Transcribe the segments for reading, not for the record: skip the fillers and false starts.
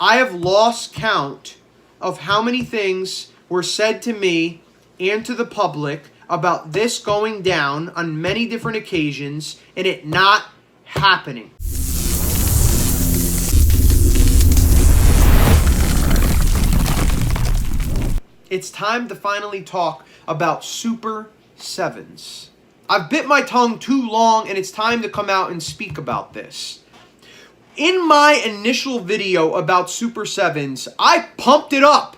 I have lost count of how many things were said to me and to the public about this going down on many different occasions and it not happening. It's time to finally talk about Super 7s. I've bit my tongue too long and it's time to come out and speak about this. In my initial video about Super 7s, I pumped it up.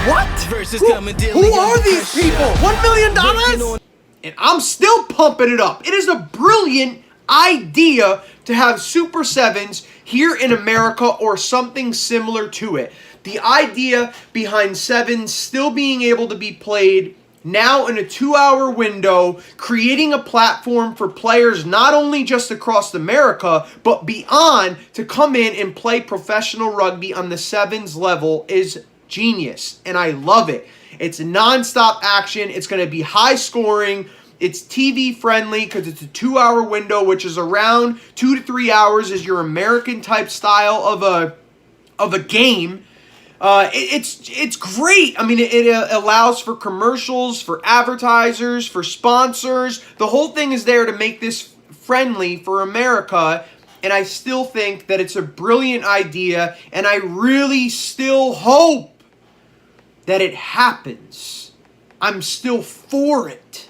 What? Who are these people? $1 million? And I'm still pumping it up. It is a brilliant idea to have Super 7s here in America or something similar to it. The idea behind 7s still being able to be played now in a 2-hour window, creating a platform for players not only just across America, but beyond to come in and play professional rugby on the 7s level is genius, and I love it. It's non-stop action. It's going to be high scoring. It's TV friendly because it's a 2-hour window, which is around 2 to 3 hours is your American type style of a game. It's great. I mean, it allows for commercials, for advertisers, for sponsors. The whole thing is there to make this friendly for America. And I still think that it's a brilliant idea. And I really still hope that it happens. I'm still for it.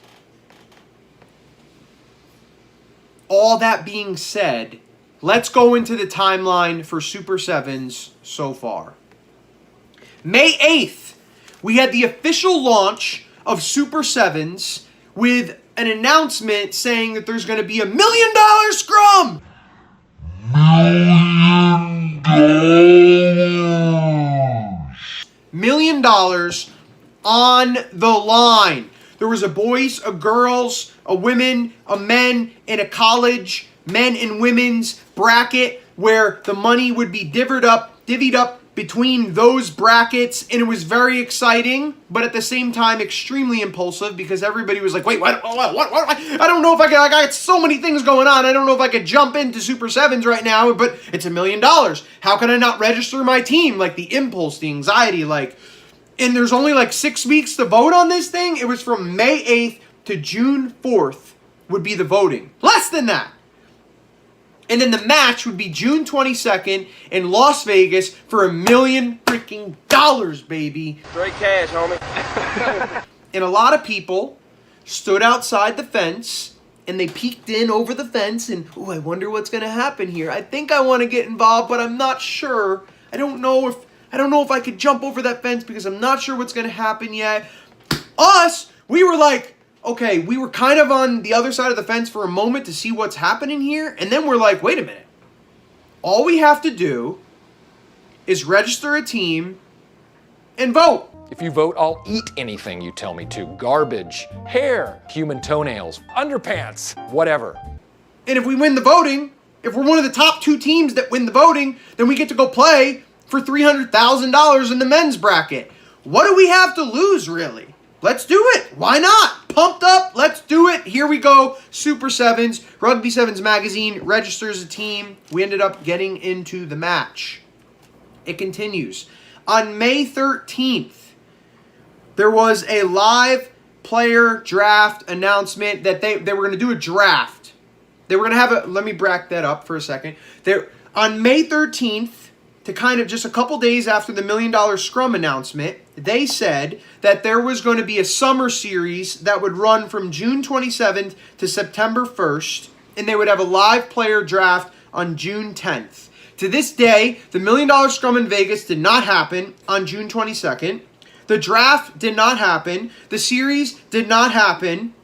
All that being said, let's go into the timeline for Super 7s so far. May 8th, we had the official launch of Super 7s with an announcement saying that there's going to be $1 million scrum. $1 million on the line. There was a boys, a girls, a women, a men, and a college men and women's bracket where the money would be divvied up between those brackets, and it was very exciting, but at the same time extremely impulsive because everybody was like, wait, what? I don't know if I got so many things going on. I don't know if I could jump into Super 7s right now, but it's $1 million. How can I not register my team? Like the impulse, the anxiety, and there's only 6 weeks to vote on this thing. It was from May 8th to June 4th would be the voting. Less than that. And then the match would be June 22nd in Las Vegas for $1 million freaking dollars, baby. Straight cash, homie. And a lot of people stood outside the fence and they peeked in over the fence and, oh, I wonder what's going to happen here. I think I want to get involved, but I'm not sure. I don't know if I could jump over that fence because I'm not sure what's going to happen yet. Us, we were like, okay, we were kind of on the other side of the fence for a moment to see what's happening here. And then we're like, wait a minute. All we have to do is register a team and vote. If you vote, I'll eat anything you tell me to. Garbage, hair, human toenails, underpants, whatever. And if we win the voting, if we're one of the top 2 teams that win the voting, then we get to go play for $300,000 in the men's bracket. What do we have to lose, really? Let's do it. Why not? Pumped up. Let's do it. Here we go. Super 7s. Rugby 7s magazine registers a team. We ended up getting into the match. It continues. On May 13th, there was a live player draft announcement that they were going to do a draft. They were going to have a... Let me back that up for a second. On May 13th, to kind of just a couple days after the $1 million scrum announcement, they said that there was going to be a summer series that would run from June 27th to September 1st, and they would have a live player draft on June 10th. To this day, the $1 million scrum in Vegas did not happen on June 22nd. The draft did not happen. The series did not happen.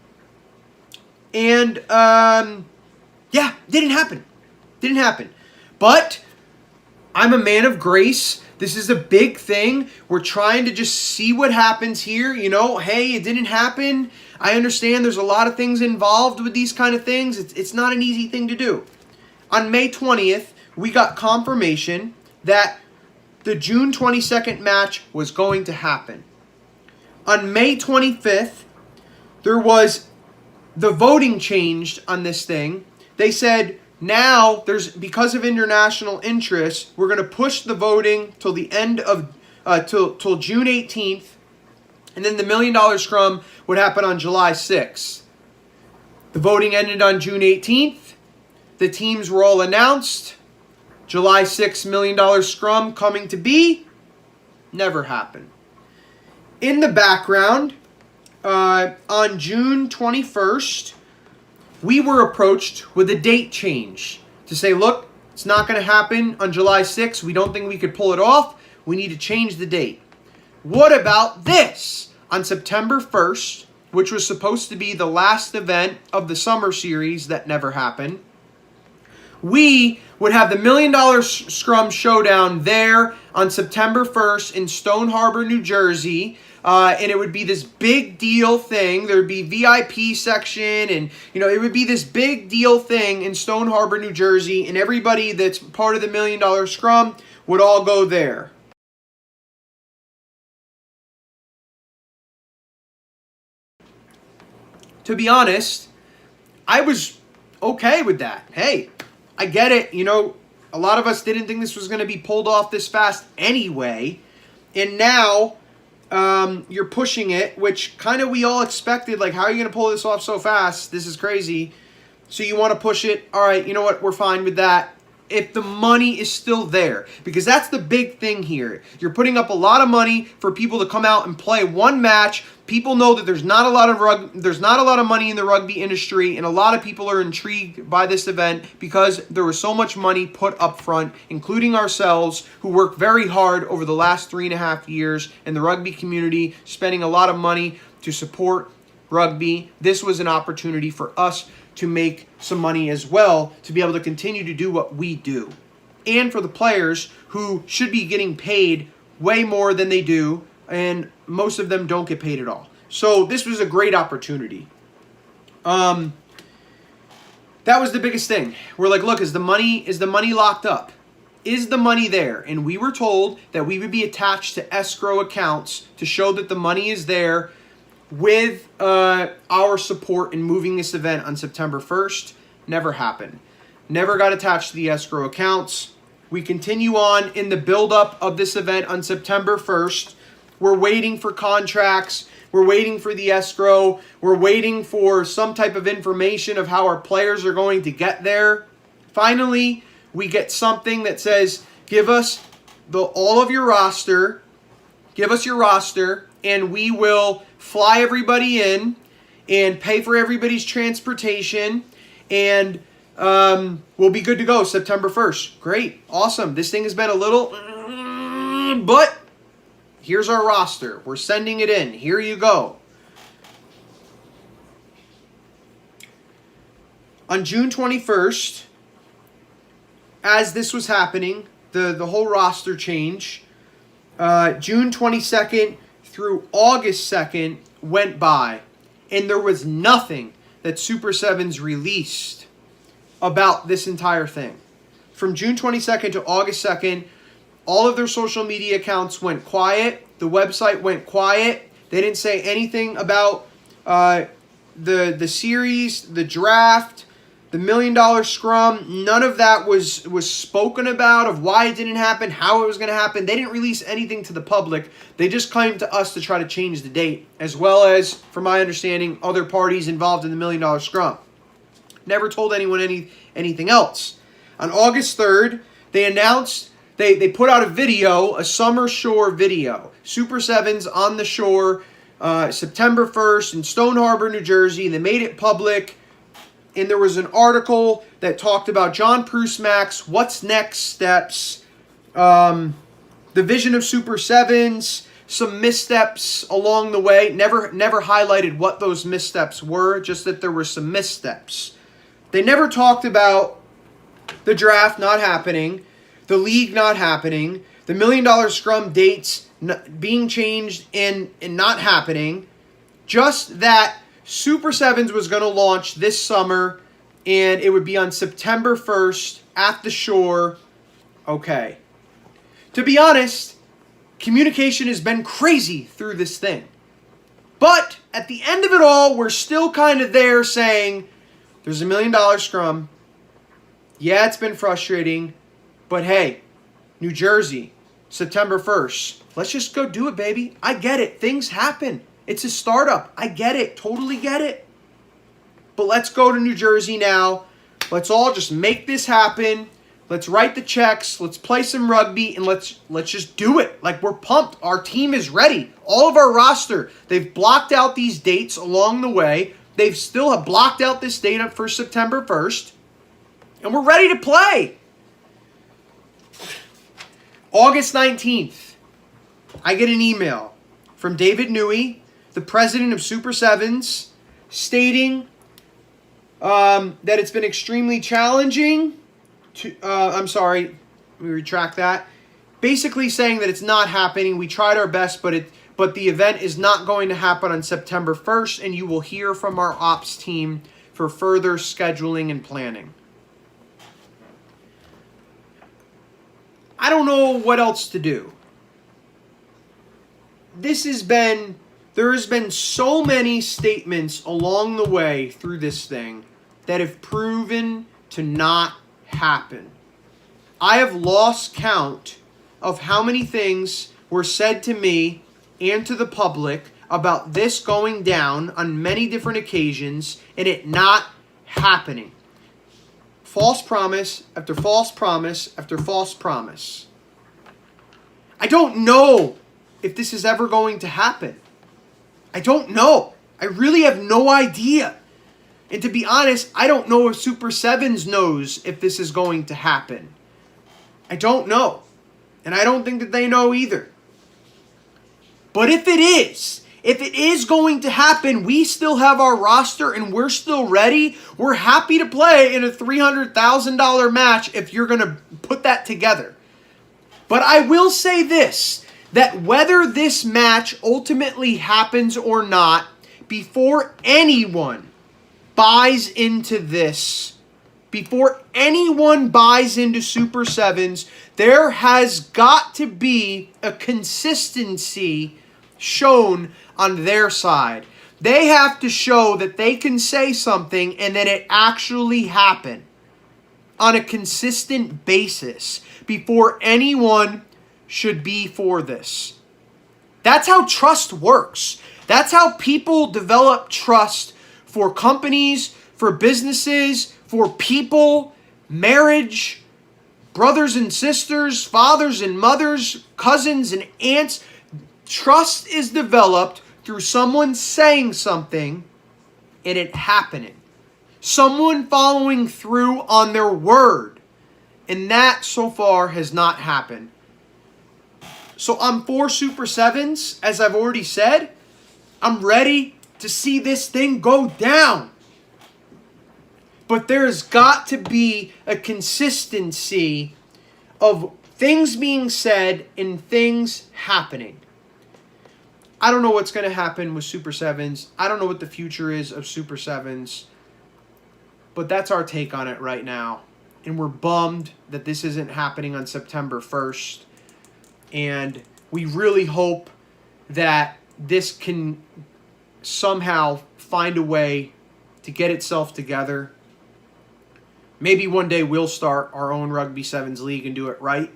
And, yeah, didn't happen. Didn't happen. But I'm a man of grace. This is a big thing. We're trying to just see what happens here. You know, hey, it didn't happen. I understand there's a lot of things involved with these kind of things. It's not an easy thing to do. On May 20th, we got confirmation that the June 22nd match was going to happen. On May 25th, there was the voting changed on this thing. They said Now, because of international interest, we're going to push the voting till the end of till June 18th, and then the $1 million Scrum would happen on July 6th. The voting ended on June 18th. The teams were all announced. July 6th, $1 million Scrum coming to be. Never happened. In the background, on June 21st, we were approached with a date change to say, look, it's not going to happen on July 6th. We don't think we could pull it off. We need to change the date. What about this? On September 1st, which was supposed to be the last event of the summer series that never happened, we would have the $1 million Scrum Showdown there on September 1st in Stone Harbor, New Jersey. And it would be this big deal thing. There'd be VIP section, and it would be this big deal thing in Stone Harbor, New Jersey, and everybody that's part of the $1 million Scrum would all go there. To be honest, I was okay with that. Hey, I get it. A lot of us didn't think this was going to be pulled off this fast anyway. And now you're pushing it, which kind of we all expected. Like, how are you going to pull this off so fast? This is crazy. So you want to push it. All right, you know what? We're fine with that. If the money is still there, because that's the big thing here. You're putting up a lot of money for people to come out and play one match. People know that there's not a lot of money in the rugby industry, and a lot of people are intrigued by this event because there was so much money put up front, including ourselves, who worked very hard over the last 3.5 years in the rugby community, spending a lot of money to support rugby. This was an opportunity for us to make some money as well, to be able to continue to do what we do. And for the players who should be getting paid way more than they do, and most of them don't get paid at all. So this was a great opportunity. That was the biggest thing. We're like, look, is the money locked up? Is the money there? And we were told that we would be attached to escrow accounts to show that the money is there, with our support in moving this event on September 1st. Never happened. Never got attached to the escrow accounts. We continue on in the buildup of this event on September 1st. We're waiting for contracts. We're waiting for the escrow. We're waiting for some type of information of how our players are going to get there. Finally, we get something that says, give us all of your roster. Give us your roster, and we will fly everybody in and pay for everybody's transportation, and we'll be good to go September 1st. Great. Awesome. This thing has been a little, but here's our roster. We're sending it in. Here you go. On June 21st, as this was happening, the whole roster change, June 22nd through August 2nd went by, and there was nothing that Super Sevens released about this entire thing. From June 22nd to August 2nd, all of their social media accounts went quiet. The website went quiet. They didn't say anything about the series, the draft, the $1 million Scrum. None of that was spoken about, of why it didn't happen, how it was going to happen. They didn't release anything to the public. They just claimed to us to try to change the date, as well as, from my understanding, other parties involved in the $1 million Scrum. Never told anyone anything else. On August 3rd, they announced, they put out a video, a summer shore video. Super Sevens on the shore, September 1st in Stone Harbor, New Jersey. They made it public. And there was an article that talked about John Prusmack's what's next steps, the vision of Super Sevens, some missteps along the way. Never highlighted what those missteps were, just that there were some missteps. They never talked about the draft not happening, the league not happening, the $1 million Scrum dates being changed and not happening. Just that Super Sevens was going to launch this summer, and it would be on September 1st at the shore. Okay. To be honest, communication has been crazy through this thing. But at the end of it all, we're still kind of there saying, there's $1 million Scrum. Yeah, it's been frustrating, but hey, New Jersey, September 1st. Let's just go do it, baby. I get it. Things happen. It's a startup. I get it. Totally get it. But let's go to New Jersey now. Let's all just make this happen. Let's write the checks. Let's play some rugby, and let's just do it. Like, we're pumped. Our team is ready. All of our roster, they've blocked out these dates along the way. They've still have blocked out this date up for September 1st. And we're ready to play. August 19th, I get an email from David Newey, the president of Super Sevens, stating that it's been extremely challenging. I'm sorry, let me retract that. Basically saying that it's not happening. We tried our best, but the event is not going to happen on September 1st, and you will hear from our ops team for further scheduling and planning. I don't know what else to do. There has been so many statements along the way through this thing that have proven to not happen. I have lost count of how many things were said to me and to the public about this going down on many different occasions and it not happening. False promise after false promise after false promise. I don't know if this is ever going to happen. I don't know. I really have no idea. And to be honest, I don't know if Super Sevens knows if this is going to happen. I don't know. And I don't think that they know either. But if it is going to happen, we still have our roster and we're still ready. We're happy to play in a $300,000 match if you're going to put that together. But I will say this, that whether this match ultimately happens or not, before anyone buys into this, before anyone buys into Super Sevens, there has got to be a consistency shown on their side. They have to show that they can say something and that it actually happened on a consistent basis before anyone should be for this. That's how trust works. That's how people develop trust for companies, for businesses, for people, marriage, brothers and sisters, fathers and mothers, cousins and aunts. Trust is developed through someone saying something and it happening. Someone following through on their word. And that so far has not happened. So I'm for Super Sevens, as I've already said. I'm ready to see this thing go down. But there's got to be a consistency of things being said and things happening. I don't know what's going to happen with Super Sevens. I don't know what the future is of Super Sevens. But that's our take on it right now. And we're bummed that this isn't happening on September 1st. And we really hope that this can somehow find a way to get itself together. Maybe one day we'll start our own Rugby Sevens league and do it right.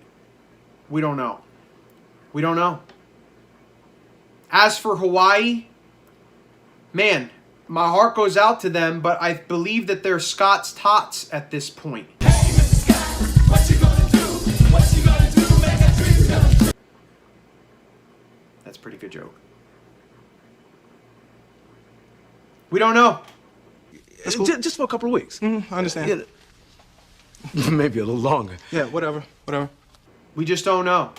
We don't know. We don't know. As for Hawaii, man, my heart goes out to them, but I believe that they're Scott's tots at this point. Hey, Mr. Scott, what you gonna do? What you gonna do? Make a dream come true. That's a pretty good joke. We don't know. That's cool. Just for a couple of weeks. I understand. Yeah. Maybe a little longer. Yeah, whatever. We just don't know.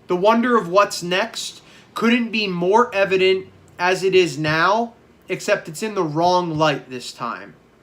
The wonder of what's next couldn't be more evident as it is now, except it's in the wrong light this time.